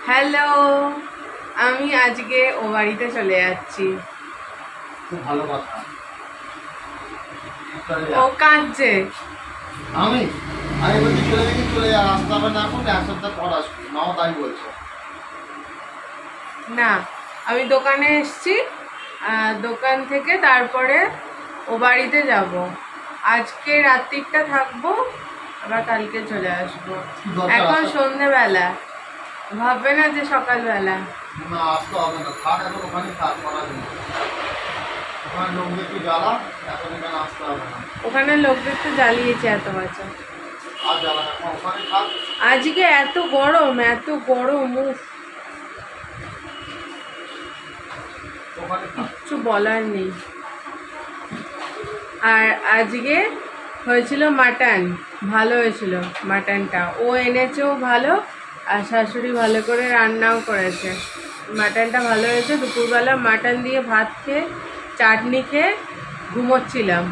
Hello, আমি আজকে ও বাড়িতে চলে যাচ্ছি। খুব ভালো কথা। ও কাঁদছে। আমি আমি বলছি চলে গেছি, চলে যা, রাস্তা আবার না করলে এক সপ্তাহ পর আসবি, মাও তাই বলছে। না, আমি দোকানে এসছি, দোকান থেকে তারপরে ও বাড়িতে যাব। আজকে রাত্রিটা থাকবো, আবার কালকে চলে আসবো। এখন সন্ধেবেলা, ভাববে না যে সকালবেলা। না আসতে হবে না, থাক এখন ওখানে, থাক করা নেই। ওখানে লোক দেখতে জ্বালা, এখন এখানে আসতে হবে না। ওখানে লোক দেখতে জ্বালিয়েছে এত বছর। আর জ্বালা না, ওখানে থাক। আজকে এত গরম, এত গরম, উফ, ওখানে থাক। কিচ্ছু বলার নেই। আর আজকে হয়েছিল মাটন, ভালো হয়েছিল মাটনটা। ও এনেছেও ভালো, আর শাশুড়ি ভালো করে রান্নাও করেছে। মাটনটা ভালো হয়েছে। দুপুরবেলা মাটন দিয়ে ভাত খেয়ে, চাটনি খেয়ে ঘুমোচ্ছিলাম।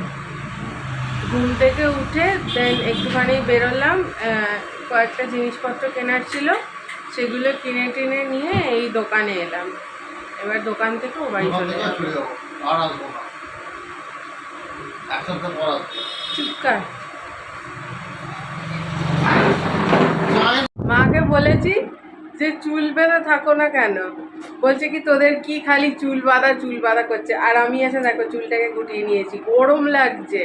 ঘুম থেকে উঠে দেন একটুখানি বেরোলাম, কয়েকটা জিনিসপত্র কেনার ছিল, সেগুলো কিনে টিনে নিয়ে এই দোকানে এলাম। এবার দোকান থেকে ও বাড়ি চলে যাবো। আর আসবো না, এক সপ্তাহ পর আসবো। চুপকার। মাকে বলেছি যে চুল বেঁধে থাকো না কেন, বলছে কি তোদের কি খালি চুল বাঁধা করছে। আর আমি এসে দেখো চুলটাকে গুটিয়ে নিয়েছি, গরম লাগছে।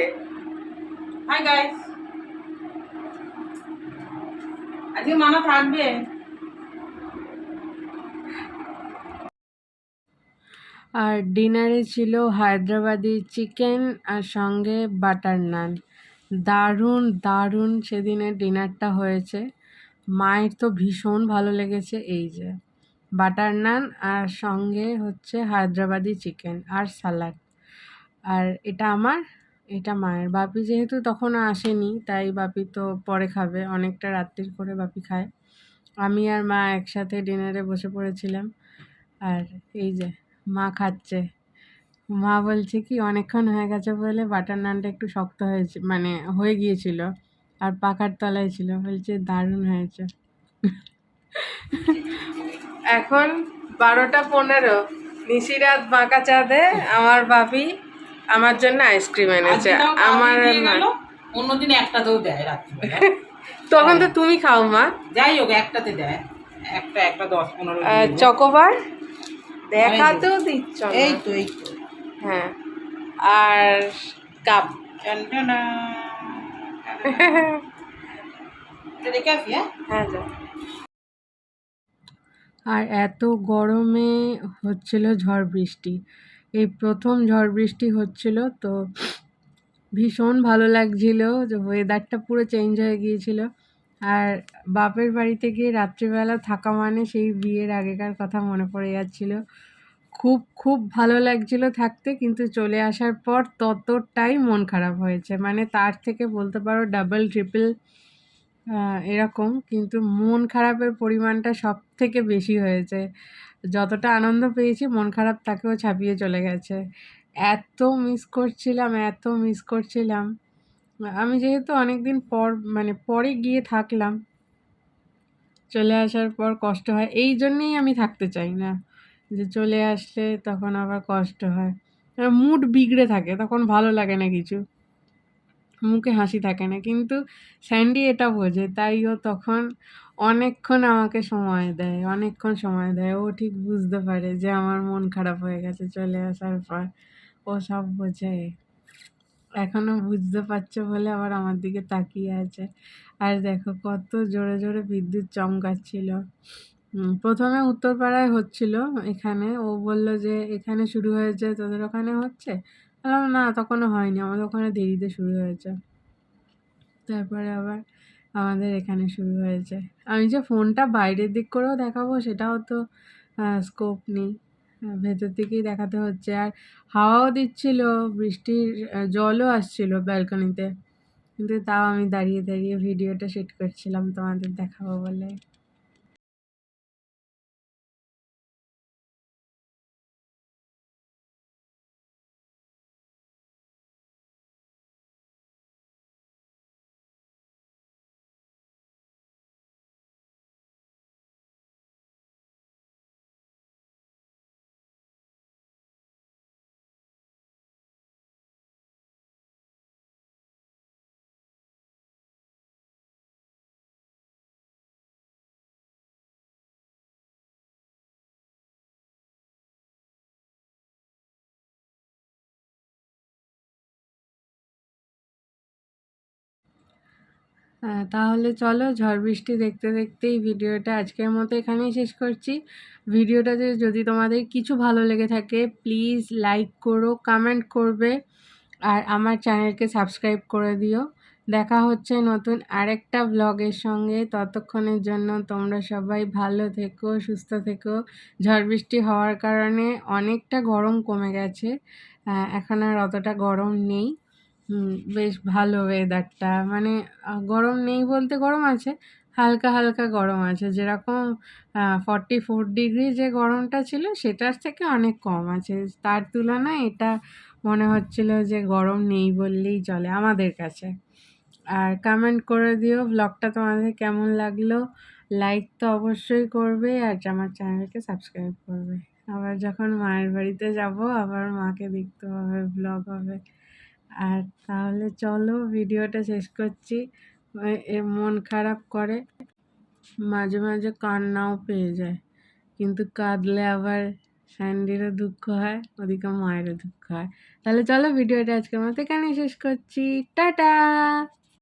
হাই গাইস, আজকে মানা থাকবে। আর ডিনারে ছিল হায়দ্রাবাদি চিকেন আর সঙ্গে বাটার নান। দারুণ দারুণ সেদিনের ডিনারটা হয়েছে। মায়ের তো ভীষণ ভালো লেগেছে। এই যে বাটার নান আর সঙ্গে হচ্ছে হায়দ্রাবাদি চিকেন আর সালাড। আর এটা আমার, এটা মায়ের। বাপি যেহেতু তখন আসেনি, তাই বাপি তো পরে খাবে, অনেকটা রাত্রির করে বাপি খায়। আমি আর মা একসাথে ডিনারে বসে পড়েছিলাম। আর এই যে মা খাচ্ছে। মা বলছে কি অনেকক্ষণ হয়ে গেছে বলে বাটার নানটা একটু শক্ত হয়েছে, মানে হয়ে গিয়েছিল, আর পাখার তলায় ছিল। বলছে দারুণ হয়েছে। এখন 12টা 15, নিশিরাত বাঁকা চাঁদে আমার বাপি আমার জন্য আইসক্রিম এনেছে। আমার অন্যদিন একটাতেও দেয় রাত্রিবেলা। তখন তো তুমি খাও মা। যাই হোক, একটাতে দেয়, একটা 10-15 চকোবার দেখাতেও দিচ্ছ না। এই তো হ্যাঁ, আর কাপ। রেখে আসি। হ্যাঁ যা। আর এত গরমে হচ্ছিল ঝড় বৃষ্টি, এই প্রথম ঝড় বৃষ্টি হচ্ছিল, তো ভীষণ ভালো লাগছিল যে ওয়েদারটা পুরো চেঞ্জ হয়ে গিয়েছিল। আর বাপের বাড়িতে গিয়ে রাত্রিবেলা থাকা মানে সেই বিয়ের আগেকার কথা মনে পড়ে যাচ্ছিল। খুব খুব ভালো লাগছিল থাকতে, কিন্তু চলে আসার পর ততটাই মন খারাপ হয়েছে, মানে তার থেকে বলতে পারো ডাবল ট্রিপল এরকম। কিন্তু মন খারাপের পরিমাণটা সব থেকে বেশি হয়েছে। যতটা আনন্দ পেয়েছি, মন খারাপ তাকেও ছাপিয়ে চলে গেছে। এত মিস করছিলাম, এত মিস করছিলাম। আমি যেহেতু অনেকদিন পর, মানে পরে গিয়ে থাকলাম, চলে আসার পর কষ্ট হয়, এই জন্যেই আমি থাকতে চাই না, যে চলে আসলে তখন আবার কষ্ট হয়, মুড বিগড়ে থাকে, তখন ভালো লাগে না কিছু, মুখে হাসি থাকে না। কিন্তু স্যান্ডি এটা বোঝে, তাই ও তখন অনেকক্ষণ আমাকে সময় দেয়, অনেকক্ষণ সময় দেয়। ও ঠিক বুঝতে পারে যে আমার মন খারাপ হয়ে গেছে চলে আসার পর, ও সব বোঝে। এখনো বুঝতে পারছে বলে আবার আমার দিকে তাকিয়ে আছে। আর দেখো কত জোরে জোরে বিদ্যুৎ চমকাচ্ছিল। প্রথমে উত্তরপাড়ায় হচ্ছিল, এখানে ও বলল যে এখানে শুরু হয়েছে, তোদের ওখানে হচ্ছে? বললাম না, তখনও হয়নি, আমাদের ওখানে দেরিতে শুরু হয়েছে। তারপরে আবার আমাদের এখানে শুরু হয়েছে। আমি যে ফোনটা বাইরের দিক করেও দেখাবো সেটাও তো স্কোপ নেই, ভেতর দিকেই দেখাতে হচ্ছে। আর হাওয়াও দিচ্ছিল, বৃষ্টির জলও আসছিল ব্যালকনিতে, কিন্তু তাও আমি দাঁড়িয়ে দাঁড়িয়ে ভিডিওটা শুট করছিলাম তোমাদের দেখাবো বলে। তাহলে চলো ঝড় বৃষ্টি দেখতে দেখতেই ভিডিওটা আজকের মতো এখানেই শেষ করছি। ভিডিওটাতে যদি তোমাদের কিছু ভালো লেগে থাকে প্লিজ লাইক করো, কমেন্ট করবে আর আমার চ্যানেলকে সাবস্ক্রাইব করে দিও। দেখা হচ্ছে নতুন আরেকটা ব্লগের সঙ্গে। ততক্ষণের জন্য তোমরা সবাই ভালো থেকো, সুস্থ থেকো। ঝড় বৃষ্টি হওয়ার কারণে অনেকটা গরম কমে গেছে, এখন আর অতটা গরম নেই। বেশ ভালো ওয়েদারটা, মানে গরম নেই বলতে গরম আছে, হালকা হালকা গরম আছে। যেরকম 44 ডিগ্রি যে গরমটা ছিল সেটার থেকে অনেক কম আছে। তার তুলনায় এটা মনে হচ্ছিল যে গরম নেই বললেই চলে আমাদের কাছে। আর কমেন্ট করে দিও ব্লগটা তোমাদের কেমন লাগলো। লাইক তো অবশ্যই করবে আর আমার চ্যানেলকে সাবস্ক্রাইব করবে। আবার যখন মায়ের বাড়িতে যাব আবার মাকে দেখতে হবে, ব্লগ হবে। আর তাহলে চলো ভিডিওটা শেষ করছি। মন খারাপ করে, মাঝে মাঝে কান্নাও পেয়ে যায়, কিন্তু কাঁদলে আবার স্যান্ডিরও দুঃখ হয়, ওদিকে মায়েরও দুঃখ হয়। তাহলে চলো ভিডিওটা আজকের মতো এখানেই শেষ করছি। টাটা।